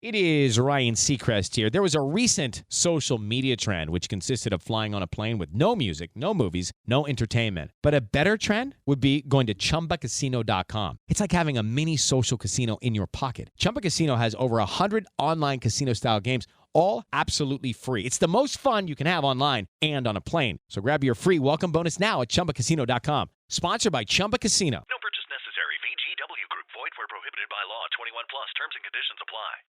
It is Ryan Seacrest here. There was a recent social media trend which consisted of flying on a plane with no music, no movies, no entertainment. But a better trend would be going to ChumbaCasino.com. It's like having a mini social casino in your pocket. Chumba Casino has over 100 online casino-style games, all absolutely free. It's the most fun you can have online and on a plane. So grab your free welcome bonus now at ChumbaCasino.com. Sponsored by Chumba Casino. No purchase necessary. VGW Group. Void where prohibited by law. 21 plus. Terms and conditions apply.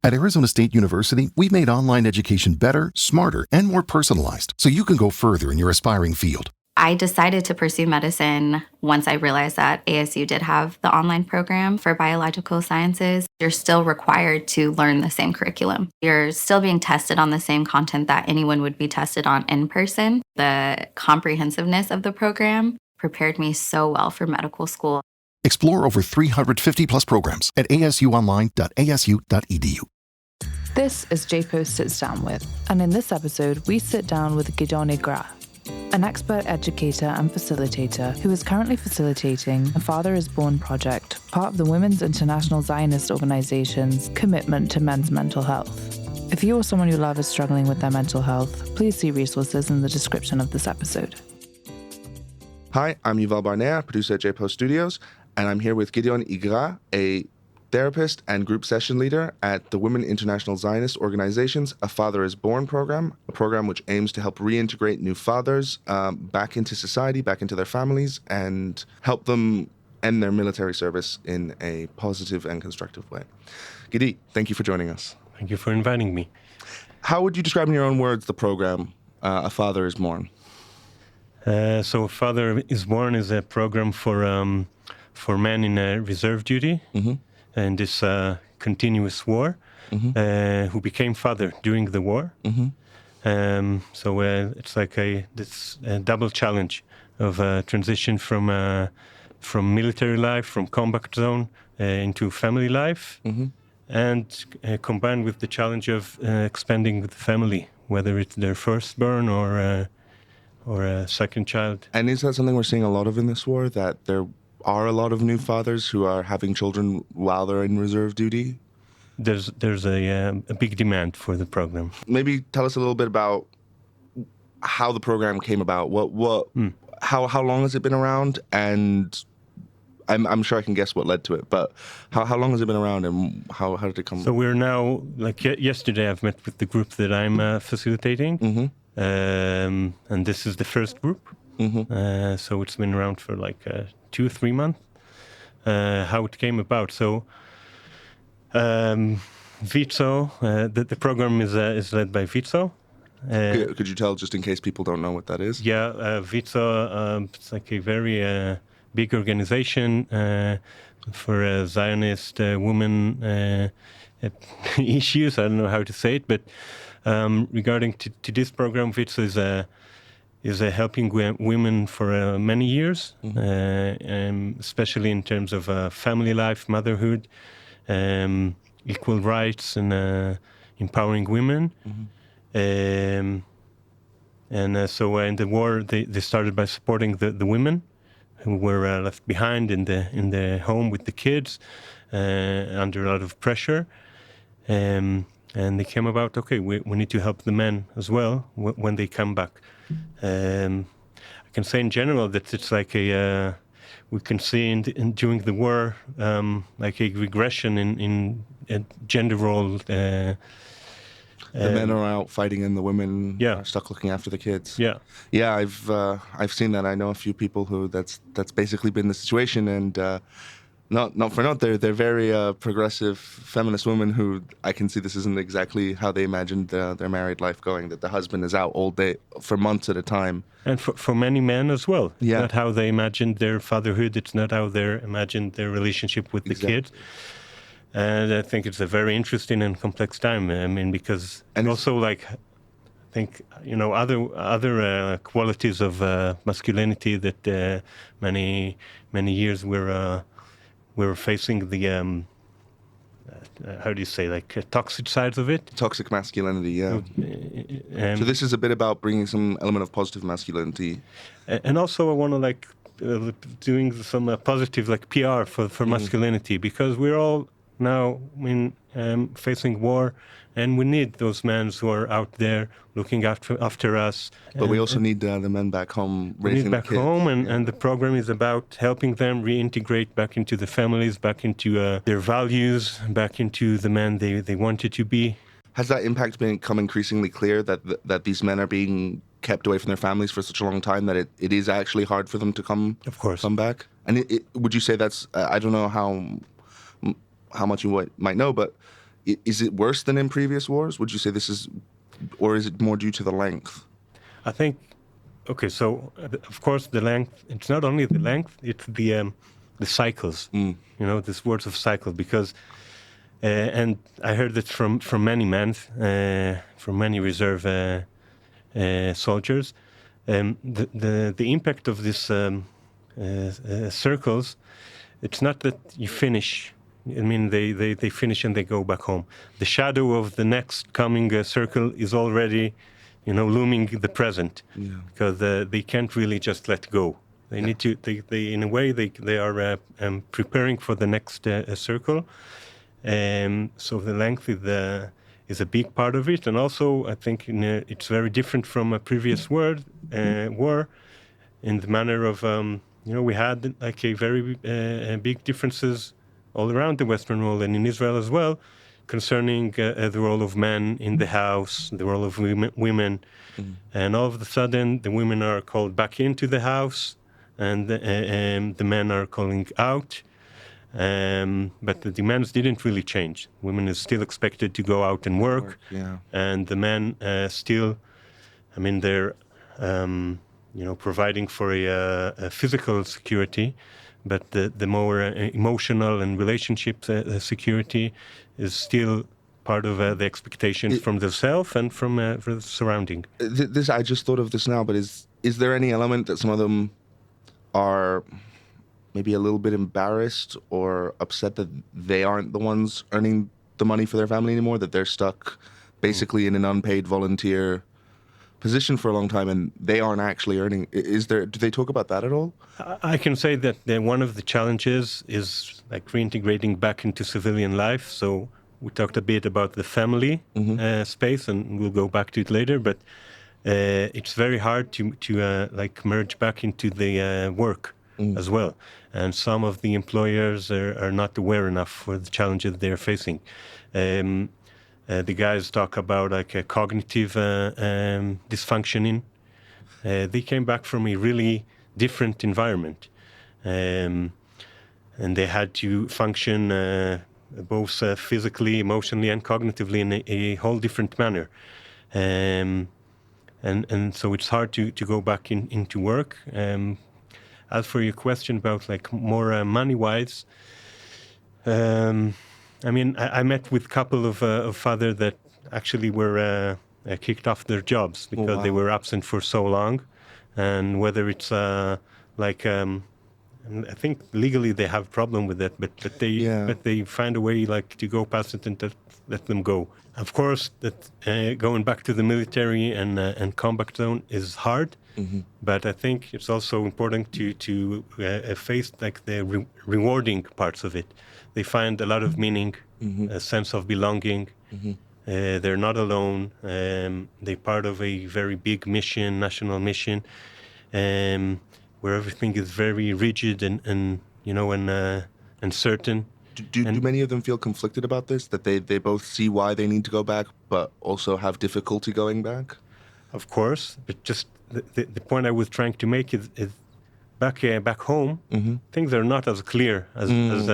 At Arizona State University, we've made online education better, smarter, and more personalized so you can go further in your aspiring field. I decided to pursue medicine once I realized that ASU did have the online program for biological sciences. You're still required to learn the same curriculum. You're still being tested on the same content that anyone would be tested on in person. The comprehensiveness of the program prepared me so well for medical school. Explore over 350 plus programs at asuonline.asu.edu. This is JPO Sits Down With, and in this episode, we sit down with Gideon Igra, an expert educator and facilitator who is currently facilitating a Father is Born project, part of the Women's International Zionist Organization's commitment to men's mental health. If you or someone you love is struggling with their mental health, please see resources in the description of this episode. Hi, I'm Yuval Barnea, producer at JPO Studios, and I'm here with Gideon Igra, a therapist and group session leader at the Women International Zionist Organization's A Father is Born program, a program which aims to help reintegrate new fathers back into society, back into their families, and help them end their military service in a positive and constructive way. Gidi, thank you for joining us. Thank you for inviting me. How would you describe in your own words the program, A Father is Born? So A Father is Born is a program for men in reserve duty. Mm-hmm. And this continuous war, who became father during the war. Mm-hmm. So it's like this double challenge of transition from military life, from combat zone into family life, and combined with the challenge of expanding with the family, whether it's their firstborn or a second child. And is that something we're seeing a lot of in this war, that there are a lot of new fathers who are having children while they're in reserve duty? There's a big demand for the program. Maybe tell us a little bit about how the program came about. How long has it been around? And I'm sure I can guess what led to it, but how long has it been around, and how did it come? So we're now, yesterday I've met with the group that I'm facilitating, and this is the first group. So it's been around for 2-3 months. How it came about. So VITSO, the program is led by VITSO. Could you tell, just in case people don't know what that is? Yeah, VITSO, it's like a very big organization for Zionist women issues. I don't know how to say it, but regarding to this program, VITSO is helping women for many years, especially in terms of family life, motherhood, equal rights, and empowering women. So in the war, they started by supporting the women who were left behind in the home with the kids, under a lot of pressure. And they came about, okay, we need to help the men as well when they come back. I can say in general that it's like we can see during the war like a regression in gender role. The men are out fighting and the women are stuck looking after the kids. Yeah, I've seen that. I know a few people who that's basically been the situation, and not for naught, they're very progressive feminist women who I can see this isn't exactly how they imagined their married life going, that the husband is out all day for months at a time. And for many men as well. It's not how they imagined their fatherhood. It's not how they imagined their relationship with the kids. And I think it's a very interesting and complex time. I mean, because also I think, other qualities of masculinity that many years we're facing the how do you say, toxic sides of it? Toxic masculinity, yeah. So this is a bit about bringing some element of positive masculinity. And also I want to doing some positive PR for masculinity, because we're all now facing war, and we need those men who are out there looking after us. But we also need the men back home raising back the kids. home, and the program is about helping them reintegrate back into the families, back into their values, back into the men they wanted to be. Has that impact become increasingly clear that these men are being kept away from their families for such a long time that it is actually hard for them to come back? And would you say that's, I don't know how much you might know, but is it worse than in previous wars? Would you say this is, or is it more due to the length? I think, okay, so of course the length, it's not only the length, it's the cycles, this words of cycle, because and I heard it from many men, from many reserve soldiers. The impact of these circles, it's not that you finish. I mean, they finish and they go back home. The shadow of the next coming circle is already, looming the present, because they can't really just let go. They need to. They in a way they are preparing for the next circle. So the length is a big part of it, and also I think it's very different from a previous war, in the manner of we had like a very big differences all around the Western world and in Israel as well, concerning the role of men in the house, the role of women, and all of a sudden the women are called back into the house, and the men are calling out. But the demands didn't really change. Women is still expected to go out and work, and the men still, they're providing for a physical security, but the more emotional and relationship security is still part of the expectations from themselves and from the surrounding. This I just thought of this now, but is there any element that some of them are maybe a little bit embarrassed or upset that they aren't the ones earning the money for their family anymore, that they're stuck basically in an unpaid volunteer position for a long time and they aren't actually earning? Do they talk about that at all? I can say that one of the challenges is like reintegrating back into civilian life. So we talked a bit about the family space, and we'll go back to it later, but it's very hard to merge back into the work as well. And some of the employers are not aware enough for the challenges they're facing. The guys talk about like a cognitive dysfunctioning. They came back from a really different environment, and they had to function both physically, emotionally, and cognitively in a whole different manner. And so it's hard to go back into work. As for your question about like more money-wise, I met with a couple of fathers that actually were kicked off their jobs because they were absent for so long, and whether it's I think legally they have a problem with that, but they find a way like to go past it and let them go. Of course, that going back to the military and combat zone is hard, but I think it's also important to face like the rewarding parts of it. They find a lot of meaning, a sense of belonging. They're not alone. They're part of a very big mission, national mission, where everything is very rigid and certain. Do many of them feel conflicted about this, that they both see why they need to go back, but also have difficulty going back? Of course, but just the point I was trying to make is back home, things are not as clear as in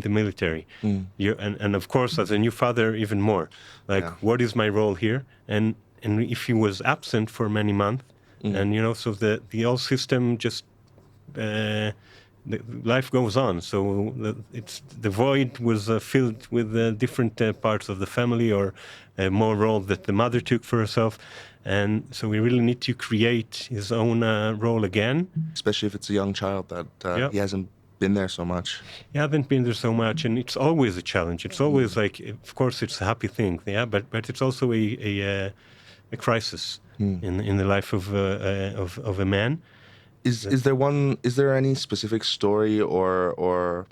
the military. And of course, as a new father, even more. What is my role here? And if he was absent for many months, and so the whole system just life goes on. So the void was filled with different parts of the family, or more role that the mother took for herself. And so we really need to create his own role again. Especially if it's a young child that he hasn't been there so much. He hasn't been there so much, and it's always a challenge. It's always like, of course, it's a happy thing, but it's also a crisis in the life of a man. Is there any specific story or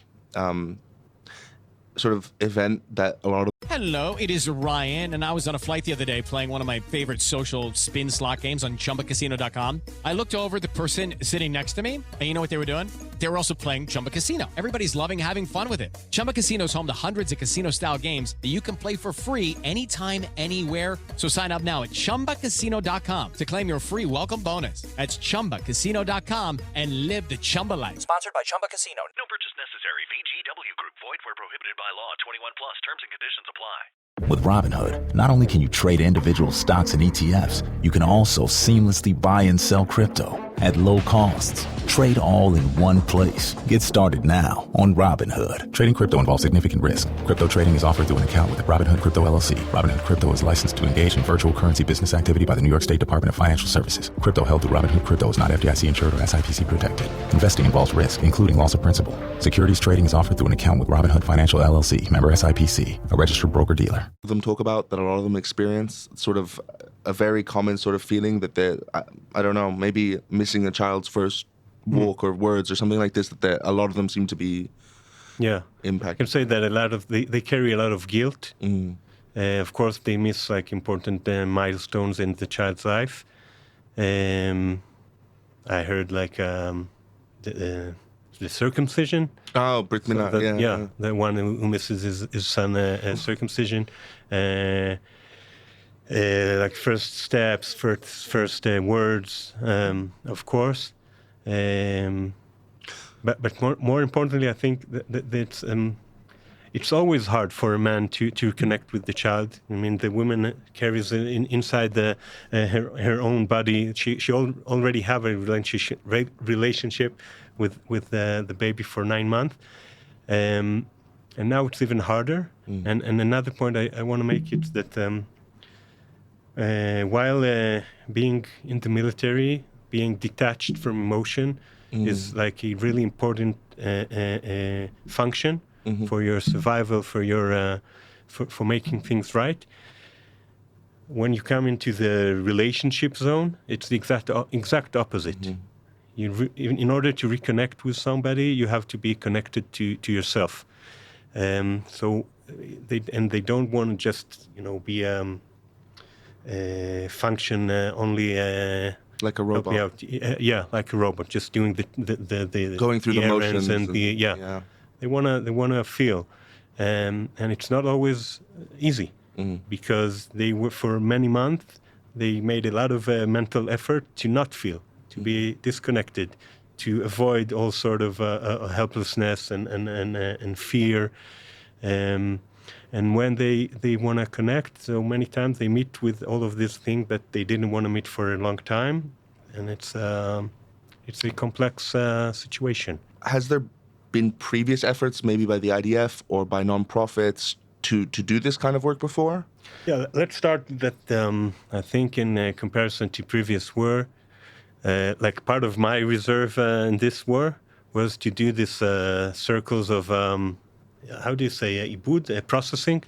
sort of event that a lot of Hello, it is Ryan, and I was on a flight the other day playing one of my favorite social spin slot games on ChumbaCasino.com. I looked over at the person sitting next to me, and you know what they were doing? They were also playing Chumba Casino. Everybody's loving having fun with it. Chumba Casino is home to hundreds of casino-style games that you can play for free anytime, anywhere. So sign up now at ChumbaCasino.com to claim your free welcome bonus. That's ChumbaCasino.com and live the Chumba life. Sponsored by Chumba Casino. No purchase necessary. VGW Group. Void where prohibited by law. 21 plus. Terms and conditions apply. With Robinhood, not only can you trade individual stocks and ETFs, you can also seamlessly buy and sell crypto at low costs. Trade all in one place. Get started now on Robinhood. Trading crypto involves significant risk. Crypto trading is offered through an account with Robinhood Crypto LLC. Robinhood Crypto is licensed to engage in virtual currency business activity by the New York State Department of Financial Services. Crypto held through Robinhood Crypto is not FDIC insured or SIPC protected. Investing involves risk, including loss of principal. Securities trading is offered through an account with Robinhood Financial LLC, member SIPC, a registered broker-dealer. them talk about, that a lot of them experience, sort of a very common sort of feeling that they're, I don't know, maybe missing a child's first walk or words or something like this, that a lot of them seem to be impacted. I can say that a lot of they carry a lot of guilt. Of course, they miss like important milestones in the child's life. I heard like the circumcision. Oh, Brit Milah, so the one who misses his son circumcision. Like first steps, first words, of course. But more importantly, I think that it's always hard for a man to connect with the child. I mean, the woman carries inside her own body. She already have a relationship with the baby for 9 months, and now it's even harder. And another point I want to make is that while being in the military, being detached from emotion is like a really important function. For your survival, for your for making things right. When you come into the relationship zone, it's the exact opposite. In order to reconnect with somebody, you have to be connected to yourself. So they don't want to just be function only. Like a robot. Like a robot, just doing the going through the motions and They wanna feel, and it's not always easy because they were for many months. They made a lot of mental effort to not feel, to be disconnected, to avoid all sort of helplessness and fear. And when they want to connect, so many times they meet with all of these things that they didn't want to meet for a long time, and it's a complex situation. Has there been previous efforts, maybe by the IDF or by nonprofits, to do this kind of work before? Yeah, let's start that. I think in comparison to previous war, like part of my reserve in this war was to do this circles of how do you say ibud processing?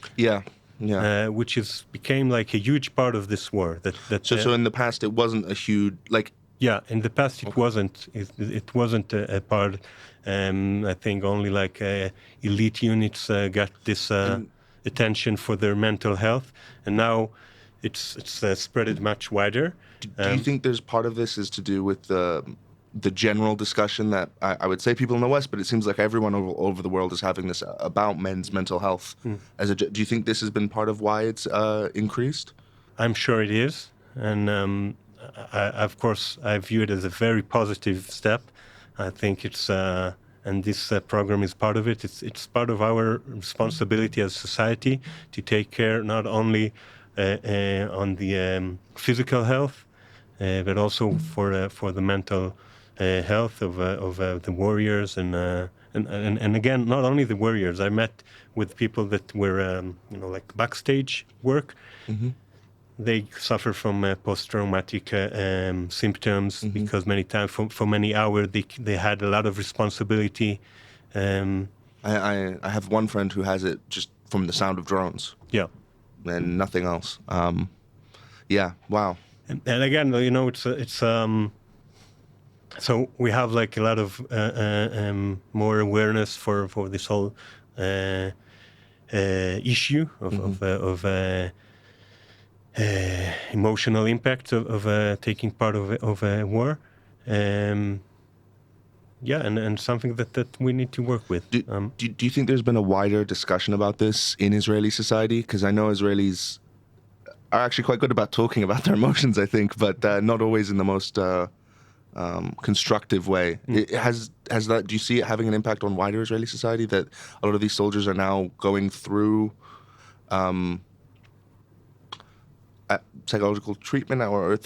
Which became like a huge part of this war. So in the past it wasn't a huge in the past it wasn't. It wasn't a part. I think only like elite units got this attention for their mental health, and now it's spread much wider. Do you think there's part of this is to do with the general discussion that I would say people in the West, but it seems like everyone over the world is having this about men's mental health? Do you think this has been part of why it's increased? I'm sure it is, and of course I view it as a very positive step. I think it's and this program is part of it. It's part of our responsibility as society to take care not only on the physical health, but also for the mental health of the warriors and again, not only the warriors. I met with people that were like backstage work. They suffer from post-traumatic symptoms because many times for many hours they had a lot of responsibility. I have one friend who has it just from the sound of drones. Yeah, and nothing else. Wow. And again, it's so we have like a lot of more awareness for this whole issue of emotional impact of taking part of a war. And something that we need to work with. Do you think there's been a wider discussion about this in Israeli society? Because I know Israelis are actually quite good about talking about their emotions, I think, but not always in the most constructive way. Has that? Do you see it having an impact on wider Israeli society, that a lot of these soldiers are now going through psychological treatment or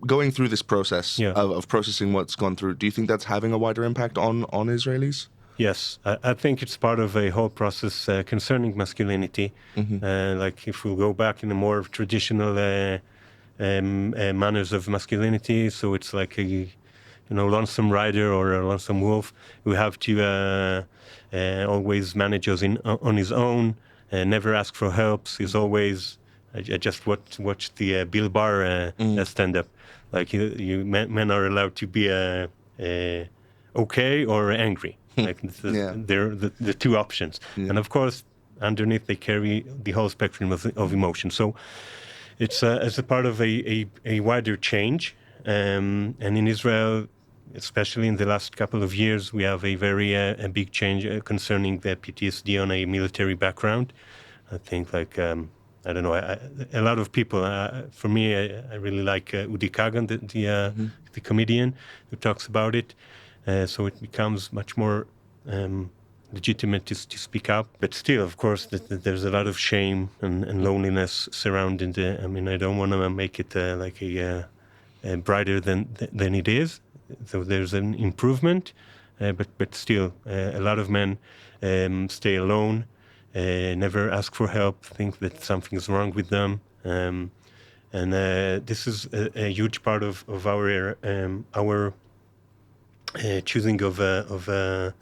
going through this process of processing what's gone through? Do you think that's having a wider impact on Israelis? Yes, I think it's part of a whole process concerning masculinity. Like if we go back in the more traditional manners of masculinity, so it's like a lonesome rider or a lonesome wolf who have to always manage on his own, never ask for help. He's always. I just watched the Bill Barr stand-up. Like men are allowed to be okay or angry. Like they're the two options. And of course, underneath they carry the whole spectrum of emotion. So it's as a part of a wider change. And in Israel, especially in the last couple of years, we have a very a big change concerning the PTSD on a military background. I think I don't know. A lot of people. For me, I really like Udi Kagan, the comedian, who talks about it. So it becomes much more legitimate to speak up. But still, of course, there's a lot of shame and loneliness surrounding I mean, I don't want to make it like a brighter than it is. So there's an improvement, but still, a lot of men stay alone. Never ask for help, think that something is wrong with them. And this is a huge part of our choosing of a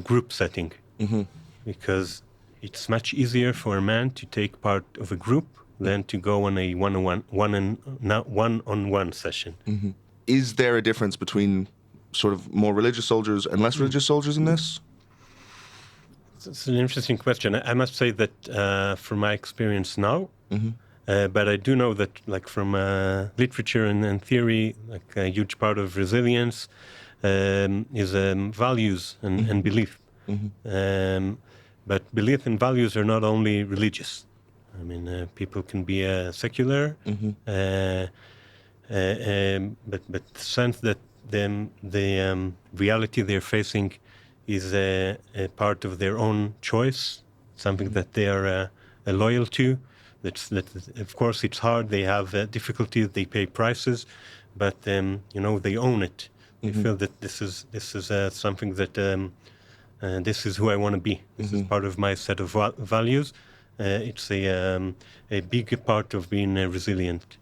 group setting. Because it's much easier for a man to take part of a group than to go on a one-on-one session. Is there a difference between sort of more religious soldiers and less religious soldiers in this? It's an interesting question. I must say that from my experience now, but I do know that, like from literature and theory, like a huge part of resilience is values and belief. But belief and values are not only religious. I mean, people can be secular, but the sense that the reality they're facing is a part of their own choice, something that they are loyal to. That of course it's hard. They have difficulties. They pay prices, but they own it. They feel that this is something that this is who I want to be. This is part of my set of values. It's a big part of being resilient.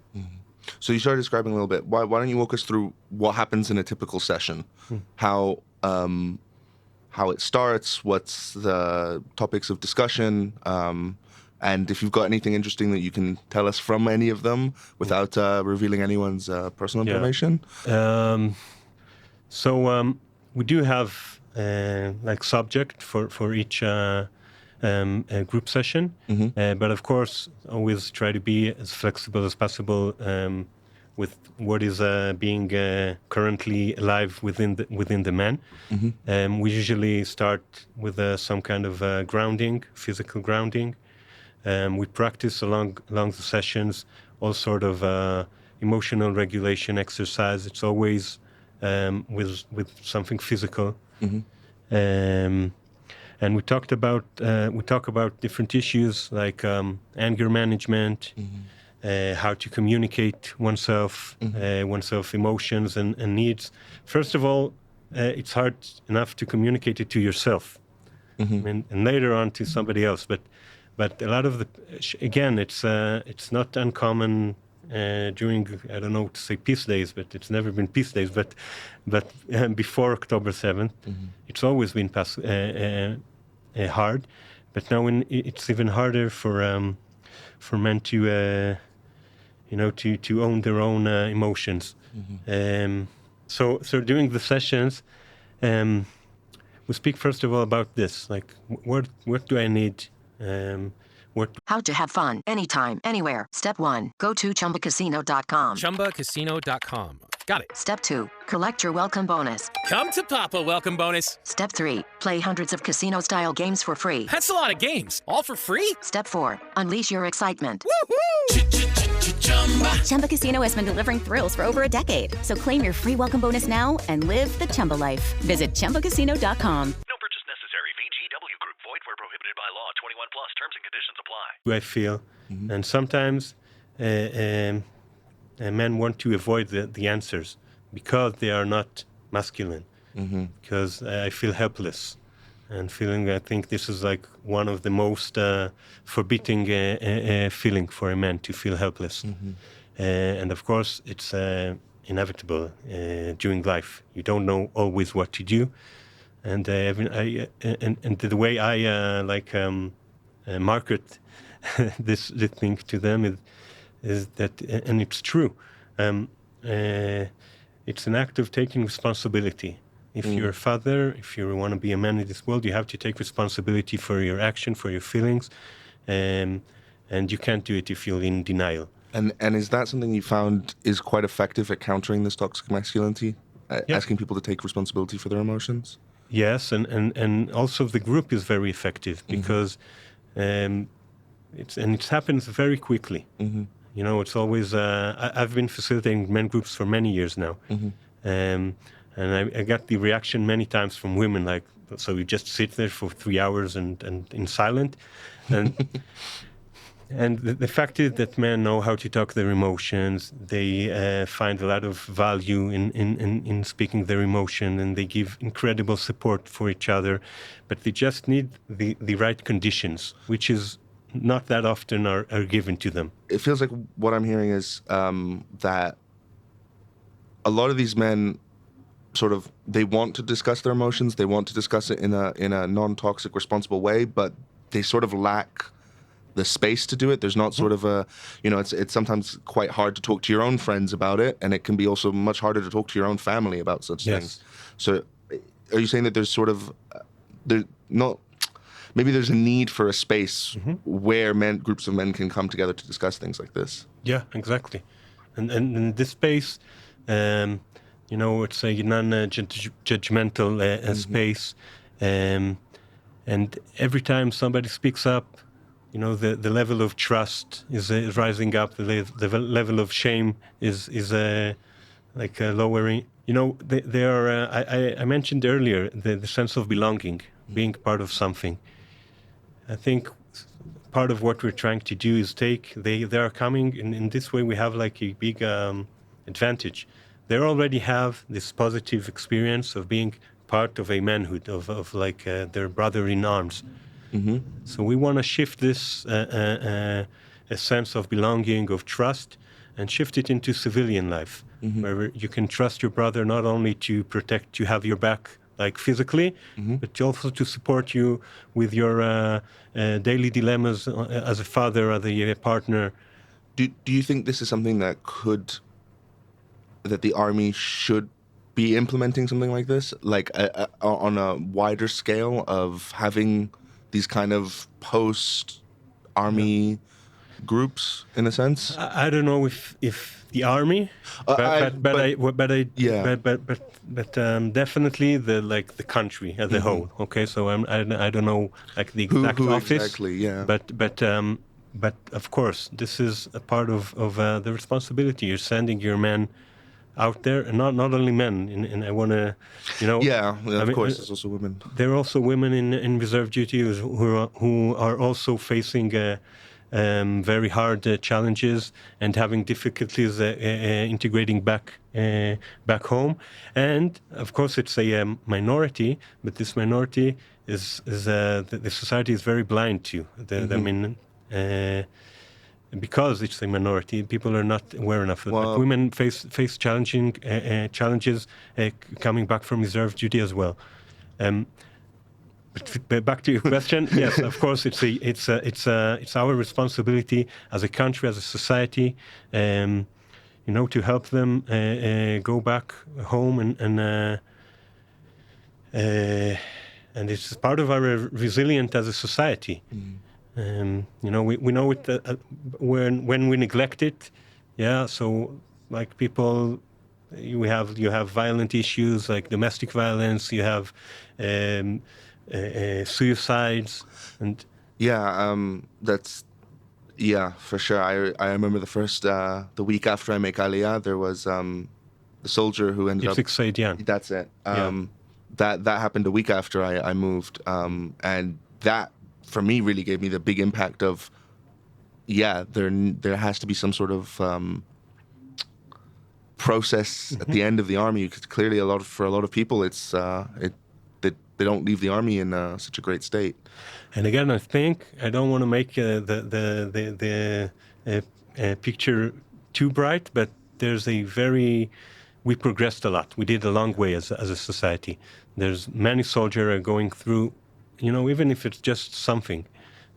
So you started describing a little bit. Why don't you walk us through what happens in a typical session? How it starts, what's the topics of discussion, and if you've got anything interesting that you can tell us from any of them without revealing anyone's personal information. So we do have like subject for each group session, but of course always try to be as flexible as possible with what is being currently alive within the man. We usually start with some kind of grounding, physical grounding. We practice along the sessions all sort of emotional regulation exercise. It's always with something physical. And we talk about different issues like anger management. How to communicate oneself emotions and needs. First of all, it's hard enough to communicate it to yourself, and later on to somebody else. But a lot of it's not uncommon during, I don't know to say peace days, but it's never been peace days. But before October 7th, it's always been hard. But now it's even harder for men to to own their own emotions. So during the sessions, we we speak first of all about this. Like, what do I need? How to have fun anytime, anywhere. Step 1, go to ChumbaCasino.com. ChumbaCasino.com. Got it. Step 2, collect your welcome bonus. Come to Papa welcome bonus. Step 3, play hundreds of casino-style games for free. That's a lot of games. All for free? Step 4, unleash your excitement. Woohoo! Chumba Casino has been delivering thrills for over a decade. So claim your free welcome bonus now and live the Chumba life. Visit ChumbaCasino.com. No purchase necessary. VGW Group. Void where prohibited by law. 21 plus. Terms and conditions apply. Do I feel? And sometimes men want to avoid the answers because they are not masculine. Because I feel helpless. And I think this is like one of the most forbidding feeling for a man, to feel helpless. And of course, it's inevitable during life. You don't know always what to do. And the way I market this thing to them is that, and it's true. It's an act of taking responsibility. If you're a father, if you want to be a man in this world, you have to take responsibility for your action, for your feelings, and you can't do it if you're in denial. And is that something you found is quite effective at countering this toxic masculinity? Asking people to take responsibility for their emotions? Yes, and also the group is very effective because it happens very quickly. You know, it's always I've been facilitating men groups for many years now, and I got the reaction many times from women, like, so you just sit there for 3 hours and in silent, and and the fact is that men know how to talk their emotions. They find a lot of value in speaking their emotion, and they give incredible support for each other, but they just need the right conditions, which is not that often are given to them. It feels like what I'm hearing is that a lot of these men sort of, they want to discuss their emotions, they want to discuss it in a non-toxic, responsible way, but they sort of lack the space to do it. There's not sort of a, it's sometimes quite hard to talk to your own friends about it, and it can be also much harder to talk to your own family about such things. So are you saying that there's sort of, maybe there's a need for a space where groups of men can come together to discuss things like this? Yeah, exactly. And in this space, it's a non-judgmental space. And every time somebody speaks up, the level of trust is rising up. The level of shame is lowering. They are. I mentioned earlier the sense of belonging, being part of something. I think part of what we're trying to do is they are coming in this way. We have like a big advantage. They already have this positive experience of being part of a manhood, of their brother in arms. So we want to shift this a sense of belonging, of trust, and shift it into civilian life, where you can trust your brother not only to protect, to have your back, like physically, but also to support you with your daily dilemmas as a father, as a partner. Do you think this is something that the army should be implementing something like this, like on a wider scale of having these kind of post-army groups, in a sense? I don't know if the army, but definitely the country as a whole. Okay, so I don't know like the exact office exactly, yeah. But of course this is a part of the responsibility. You're sending your men out there, and not only men. And I want to, of course, there's also women. There are also women in reserve duty who are also facing very hard challenges and having difficulties integrating back home. And of course, it's a minority, but this minority is the society is very blind to. Because it's a minority, people are not aware enough. But women face challenges coming back from reserve duty as well. But back to your question, yes, of course, it's our responsibility as a country, as a society, to help them and it's part of our resilience as a society. You know, we know it when we neglect it. Yeah, so like people, you have violent issues like domestic violence. You have suicides, and yeah, for sure. I remember the week after I make Aliyah, there was the soldier who ended up. That's it. That happened a week after I moved, and that for me really gave me the big impact of, there has to be some sort of process at the end of the army, because clearly for a lot of people it's they don't leave the army in such a great state. And again, I think I don't want to make the picture too bright, but we progressed a lot. We did a long way as a society. There's many soldiers are going through, you know, even if it's just something.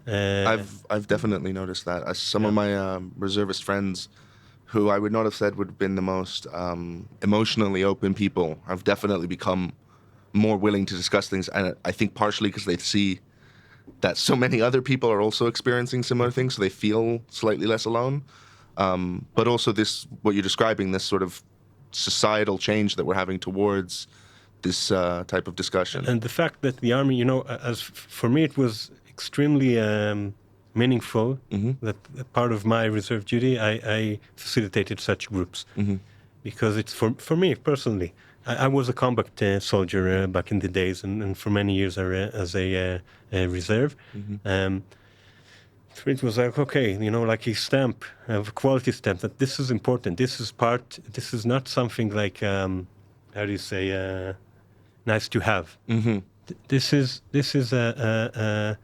I've definitely noticed that. Some of my reservist friends, who I would not have said would have been the most emotionally open people, have definitely become more willing to discuss things. And I think partially because they see that so many other people are also experiencing similar things, so they feel slightly less alone. But also what you're describing, this sort of societal change that we're having towards this type of discussion. And the fact that the army, you know, as for me, it was extremely meaningful that part of my reserve duty, I facilitated such groups. Because it's for me personally, I was a combat soldier back in the days, and for many years as a reserve. It was like, okay, you know, like a stamp, a quality stamp, that this is important. This is not something like, how do you say, nice to have. This is a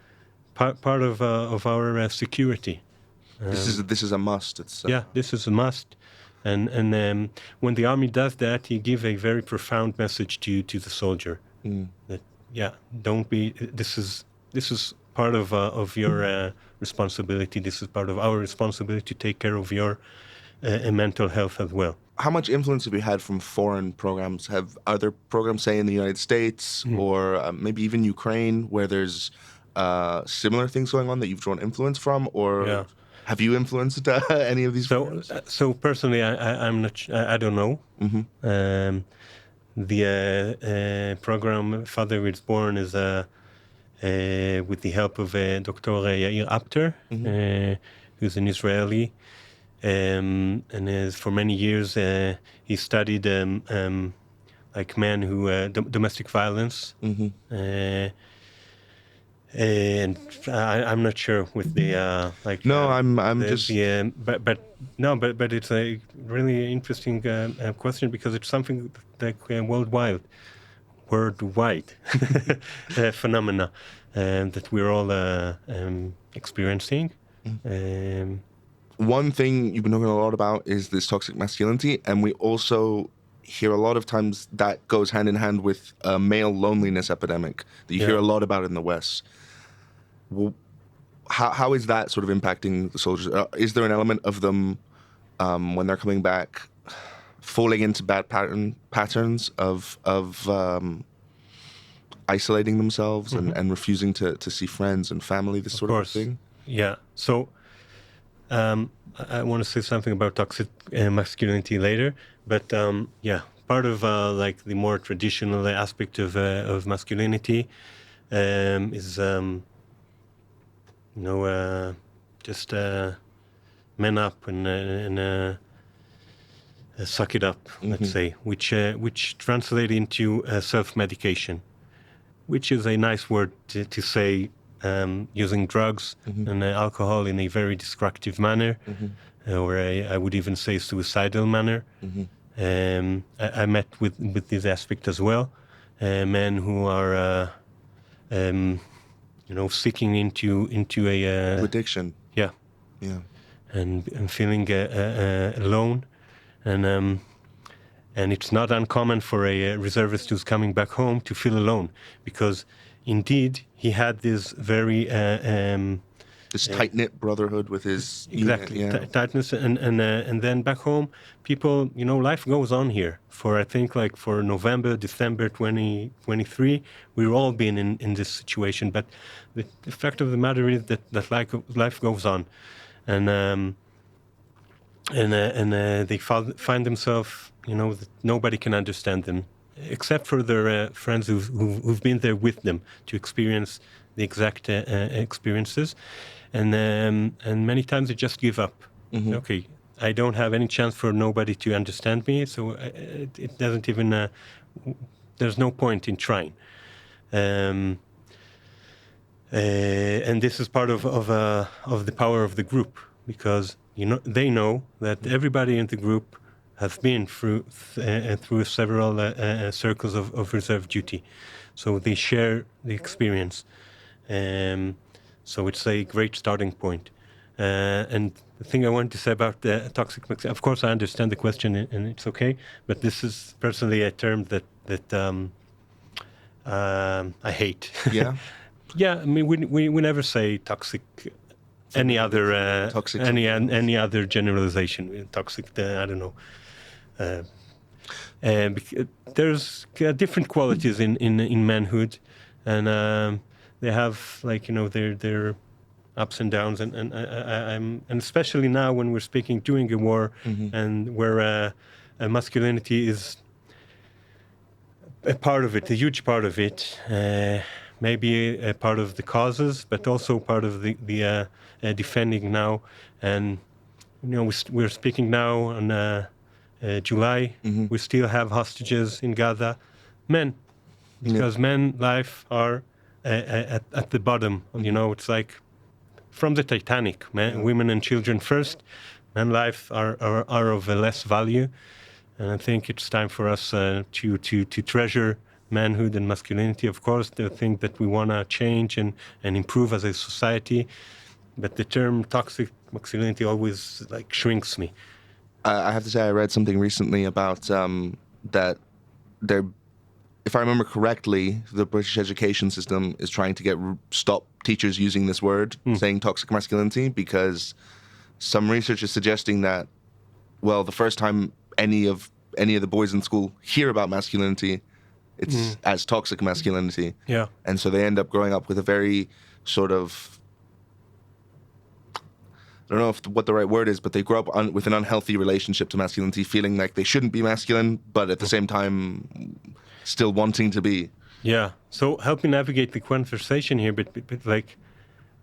part of our security. This is a must. This is a must. And when the army does that, he gives a very profound message to the soldier that don't be. This is part of your responsibility. This is part of our responsibility to take care of your mental health as well. How much influence have you had from foreign programs? Have other programs, say in the United States or maybe even Ukraine, where there's similar things going on that you've drawn influence from, or? Have you influenced any of these programs? So personally, I'm not. I don't know. The program Father is Born is with the help of Dr. Yair Apter, who's an Israeli, and for many years he studied like men who domestic violence. And I'm not sure with the like. No, I'm just. But it's a really interesting question, because it's something like worldwide phenomena that we're all experiencing. One thing you've been talking a lot about is this toxic masculinity, and we also hear a lot of times that goes hand in hand with a male loneliness epidemic that you hear a lot about in the West. Well, how is that sort of impacting the soldiers? Is there an element of them when they're coming back falling into bad patterns of isolating themselves and refusing to see friends and family, this sort of thing? Yeah. So I want to say something about toxic masculinity later, but part of like the more traditional aspect of masculinity is just man up and suck it up, let's say, which translate into self-medication, which is a nice word to say, using drugs and alcohol in a very destructive manner, or I would even say suicidal manner. I met with this aspect as well, men who are seeking into a addiction. Yeah. And feeling alone, and it's not uncommon for a reservist who's coming back home to feel alone, because indeed he had this very This tight-knit brotherhood with his exactly unit, yeah. Tightness, and then back home, people, life goes on here. I think for November, December 2023, we've all been in this situation. But the fact of the matter is that life goes on, and they find themselves, that nobody can understand them, except for their friends who've been there with them to experience the exact experiences, and many times they just give up. Mm-hmm. Okay, I don't have any chance for nobody to understand me, so it doesn't even. There's no point in trying. And this is part of the power of the group, because they know that everybody in the group has been through several circles of reserve duty, so they share the experience. So it's a great starting point. And the thing I wanted to say about toxic masculinity, of course I understand the question and it's okay, but this is personally a term that I hate. Yeah? Yeah, I mean, we never say toxic, any other Toxic any other generalization. Toxic, I don't know. There's different qualities in manhood, and they have their ups and downs, and especially now when we're speaking during a war, and where masculinity is a part of it, a huge part of it. Maybe a part of the causes, but also part of the defending now. And we're speaking now on July. We still have hostages in Gaza, men, because men life are at the bottom. It's like from the Titanic, women and children first. Men life are of a less value, and I think it's time for us to treasure manhood and masculinity. Of course, the thing that we want to change and improve as a society, but the term toxic masculinity always shrinks me. I have to say, I read something recently about that if I remember correctly, the British education system is trying to stop teachers using this word, saying toxic masculinity, because some research is suggesting that, well, the first time any of the boys in school hear about masculinity, it's as toxic masculinity. Yeah. And so they end up growing up with a very sort of, I don't know what the right word is, but they grow up with an unhealthy relationship to masculinity, feeling like they shouldn't be masculine, but at the same time, still wanting to be. Yeah. So help me navigate the conversation here, but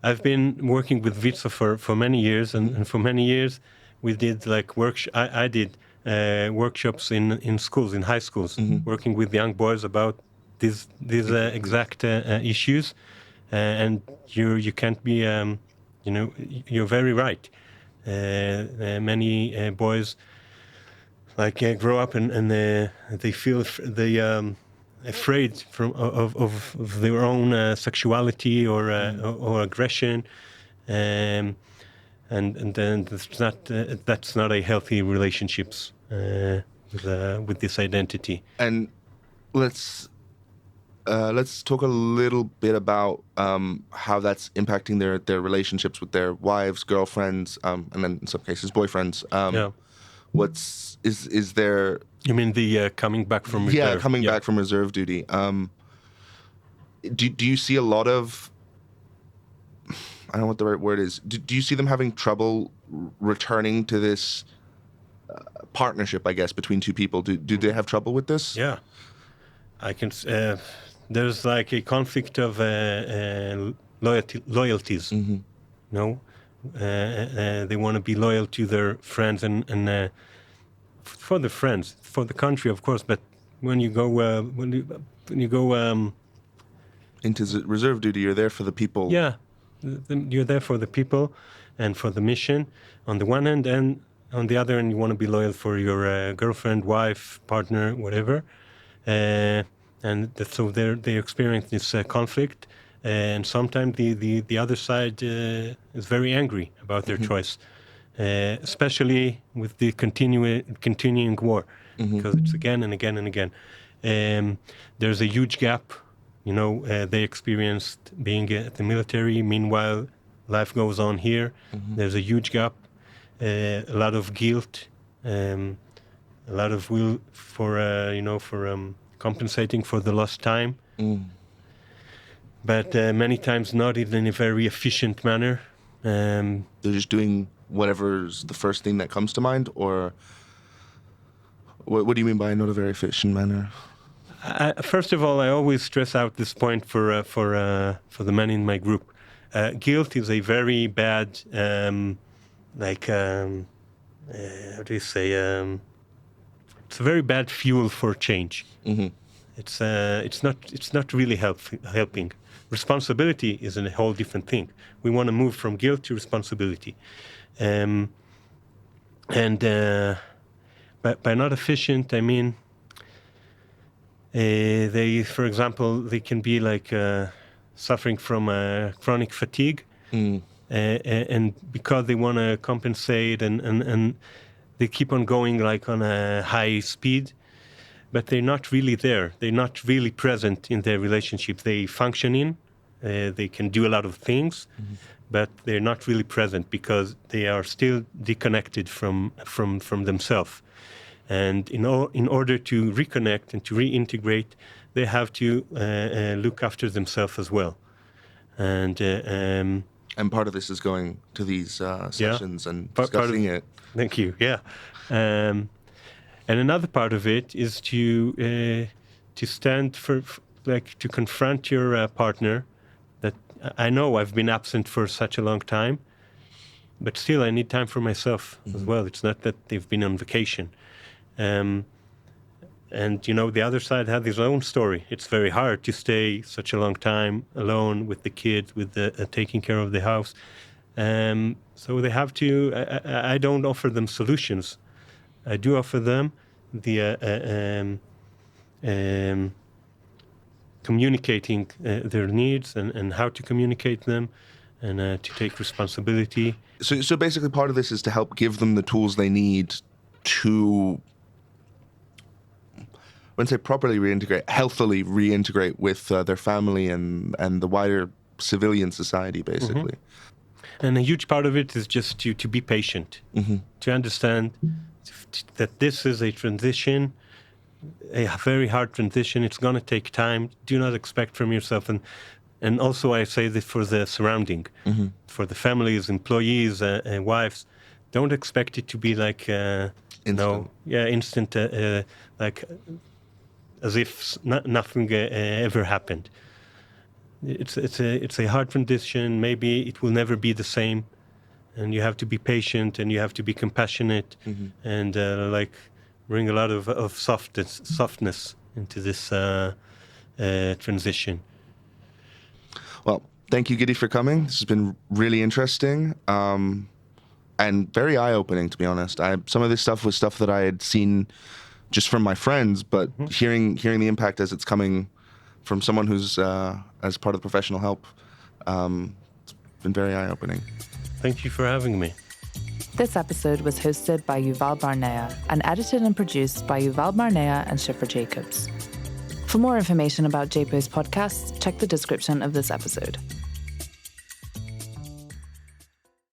I've been working with Vitsa for many years, and for many years we did I did workshops in schools, in high schools, working with young boys about these exact issues, and you can't be you're very right. Many boys grow up and they feel afraid of their own sexuality or aggression, and then that's not a healthy relationships with this identity. And let's talk a little bit about how that's impacting their relationships with their wives, girlfriends, and then in some cases boyfriends. Is there? You mean the coming back from reserve? Yeah, coming back from reserve duty. Do you see a lot of? I don't know what the right word is. Do you see them having trouble returning to this partnership, I guess, between two people? Do they have trouble with this? Yeah, I can. There's a conflict of loyalties. No, they want to be loyal to their friends and for the friends, for the country, of course. But when you go into reserve duty, you're there for the people. Yeah, you're there for the people and for the mission on the one hand, and on the other hand, you want to be loyal for your girlfriend, wife, partner, whatever. So they experience this conflict, and sometimes the other side is very angry about their choice, especially with the continuing war, because it's again and again and again. There's a huge gap. They experienced being at the military. Meanwhile, life goes on here. There's a huge gap, a lot of guilt, a lot of will for compensating for the lost time. But many times not in a very efficient manner. They're just doing whatever's the first thing that comes to mind, or what do you mean by not a very efficient manner? First of all, I always stress out this point for the men in my group. Guilt is a very bad, how do you say? It's a very bad fuel for change. It's not really helping. Responsibility is a whole different thing. We want to move from guilt to responsibility, and by not efficient, I mean they, for example, they can be like suffering from chronic fatigue, and because they want to compensate and they keep on going like on a high speed. But they're not really there. They're not really present in their relationship. They function they can do a lot of things, but they're not really present because they are still disconnected from themselves. And in order to reconnect and to reintegrate, they have to look after themselves as well. And part of this is going to these sessions and discussing it. Thank you. Yeah. And another part of it is to stand to confront your partner. That I know I've been absent for such a long time, but still I need time for myself as well. It's not that they've been on vacation, and the other side has his own story. It's very hard to stay such a long time alone with the kids, with taking care of the house. So they have to. I don't offer them solutions. I do offer them the communicating their needs and how to communicate them and to take responsibility. So basically part of this is to help give them the tools they need to, I wouldn't say properly reintegrate, healthily reintegrate with their family and the wider civilian society, basically. And a huge part of it is just to be patient, to understand that this is a transition, a very hard transition. It's going to take time. Do not expect from yourself. And also I say this for the surrounding, for the families, employees, and wives. Don't expect it to be like, instant, like as if nothing ever happened. It's a hard transition. Maybe it will never be the same. And you have to be patient, and you have to be compassionate, and bring a lot of softness into this transition. Well, thank you, Gidi, for coming. This has been really interesting and very eye-opening, to be honest. Some of this stuff was stuff that I had seen just from my friends, but hearing the impact as it's coming from someone who's as part of the professional help, it's been very eye-opening. Thank you for having me. This episode was hosted by Yuval Barnea and edited and produced by Yuval Barnea and Shifra Jacobs. For more information about JPO's podcasts, check the description of this episode.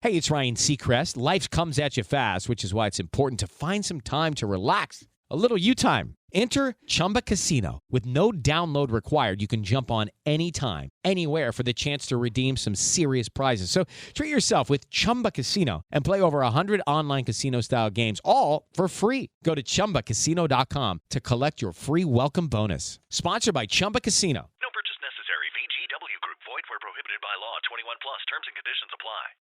Hey, it's Ryan Seacrest. Life comes at you fast, which is why it's important to find some time to relax. A little you time. Enter Chumba Casino. With no download required, you can jump on anytime, anywhere for the chance to redeem some serious prizes. So treat yourself with Chumba Casino and play over 100 online casino-style games, all for free. Go to ChumbaCasino.com to collect your free welcome bonus. Sponsored by Chumba Casino. No purchase necessary. VGW Group. Void where prohibited by law. 21 plus. Terms and conditions apply.